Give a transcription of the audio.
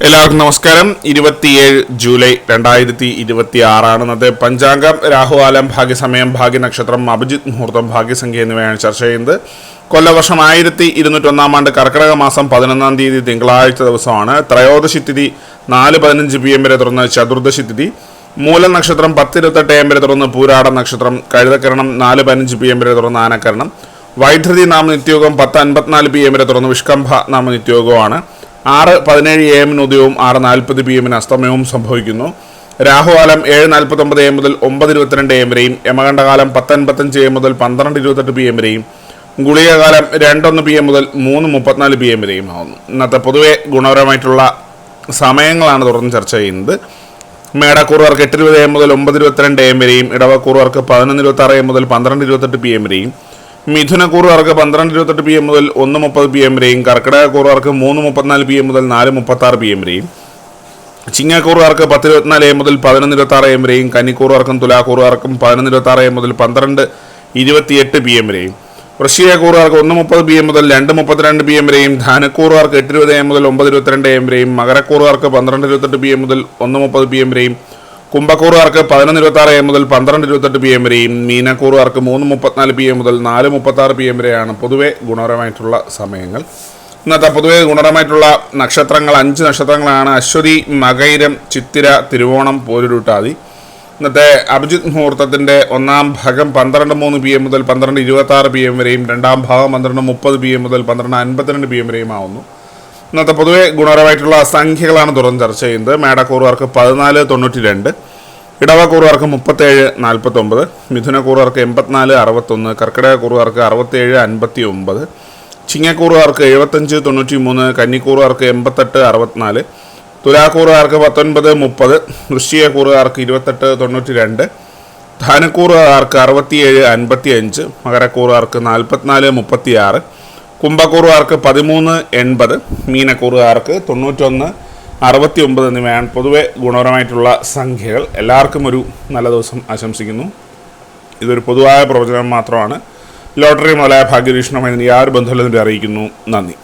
എല്ലാവർക്കും നമസ്കാരം. 27 ജൂലൈ 2026 ഇന്നത്തെ പഞ്ചാംഗം. രാഹുകാലം, ഭാഗ്യസമയം, ഭാഗ്യനക്ഷത്രം, അഭിജിത്ത് മുഹൂർത്തം, ഭാഗ്യസംഖ്യ എന്നിവയാണ് ചർച്ച ചെയ്യുന്നത്. കൊല്ലവർഷം 1201 ആണ്ട് കർക്കിടക മാസം 11 തീയതി തിങ്കളാഴ്ച ദിവസമാണ്. ത്രയോദശി തിഥി 4:15 PM വരെ തുടർന്ന് ചതുർദശി തിഥി. മൂലം നക്ഷത്രം 10:28 AM വരെ തുടർന്ന് പൂരാട നക്ഷത്രം. കഴുതക്കരണം 4:15 PM വരെ തുടർന്ന് ആനക്കരണം. വൈദ്യുതി നാമനിത്യോഗം 10:54 PM വരെ തുടർന്ന് വിഷ്കംഭ നാമനിത്യോഗമാണ്. 6:17 AM ഉദയവും 6:40 PM അസ്തമയവും സംഭവിക്കുന്നു. രാഹുകാലം 7:49 AM മുതൽ 9:22 AM വരെയും, യമകണ്ഠകാലം 10:55 AM മുതൽ 12:28 PM വരെയും, ഗുളികകാലം 2:01 PM മുതൽ 3:34 PM വരെയും ആവുന്നു. ഇന്നത്തെ പൊതുവെ ഗുണപരമായിട്ടുള്ള സമയങ്ങളാണ് തുടർന്ന് ചർച്ച ചെയ്യുന്നത്. മേടക്കൂറുകാർക്ക് 8:20 AM മുതൽ 9:22 AM വരെയും, ഇടവക്കൂറുകാർക്ക് 11:26 AM മുതൽ 12:28 PM വരെയും, മിഥുനക്കൂറുകാർക്ക് 12:28 PM മുതൽ 1:30 PM വരെയും, കർക്കിടകക്കൂറുകാർക്ക് 3:34 PM മുതൽ 4:36 PM വരെയും, ചിങ്ങക്കൂറുകാർക്ക് 10:24 AM മുതൽ 11:26 AM വരെയും, കന്നിക്കൂറുകാർക്കും തുലാക്കൂറുകാർക്കും 11:26 AM മുതൽ 12:28 PM വരെയും, വൃശ്ചികക്കൂറുകാർക്ക് 1:30 PM മുതൽ 2:32 PM വരെയും, ധനുക്കൂറുകാർക്ക് 8:20 AM മുതൽ 9:22 AM വരെയും, മകരക്കൂറുകാർക്ക് 12:28 PM മുതൽ 1:30 PM വരെയും, കുംഭക്കൂറുകാർക്ക് 11:26 AM മുതൽ 12:28 PM വരെയും, മീനക്കൂറുകാർക്ക് 3:34 PM മുതൽ 4:36 PM വരെയാണ് പൊതുവെ ഗുണപരമായിട്ടുള്ള സമയങ്ങൾ. ഇന്നത്തെ പൊതുവെ ഗുണപരമായിട്ടുള്ള നക്ഷത്രങ്ങൾ 5 നക്ഷത്രങ്ങളാണ്: അശ്വതി, മകയിരം, ചിത്തിര, തിരുവോണം, പോരുരുട്ടാതി. ഇന്നത്തെ അഭിജിത്ത് മുഹൂർത്തത്തിൻ്റെ ഒന്നാം ഭാഗം 12:03 PM മുതൽ 12:26 PM വരെയും, രണ്ടാം ഭാഗം 12:30 PM മുതൽ 12:52 PM വരെയും ആവുന്നു. ഇന്നത്തെ പൊതുവെ ഗുണപരമായിട്ടുള്ള സംഖ്യകളാണ് തുറന്ന് ചർച്ച ചെയ്യുന്നത്. മേടക്കൂറുകാർക്ക് 14:92, ഇടവക്കൂറുകാർക്ക് 37:49, മിഥുനക്കൂറുകാർക്ക് 84:61, കർക്കിടകക്കൂറുകാർക്ക് 67:59, ചിങ്ങക്കൂറുകാർക്ക് 75:93, കന്നിക്കൂറുകാർക്ക് 88:64, തുലാക്കൂറുകാർക്ക് 19:30, വൃശ്ചികക്കൂറുകാർക്ക് 28:92, ധനുക്കൂറുകാർക്ക് 67:55, മകരക്കൂറുകാർക്ക് 44:36, കുംഭക്കൂറുകാർക്ക് 13:80, മീനക്കൂറുകാർക്ക് 91:69 എന്നിവയാണ് പൊതുവെ ഗുണപരമായിട്ടുള്ള സംഖ്യകൾ. എല്ലാവർക്കും ഒരു നല്ല ദിവസം ആശംസിക്കുന്നു. ഇതൊരു പൊതുവായ പ്രവചനം മാത്രമാണ്. ലോട്ടറി മുതലായ ഭാഗ്യരീക്ഷണമായി യാതൊരു ബന്ധമില്ലെന്ന് അറിയിക്കുന്നു. നന്ദി.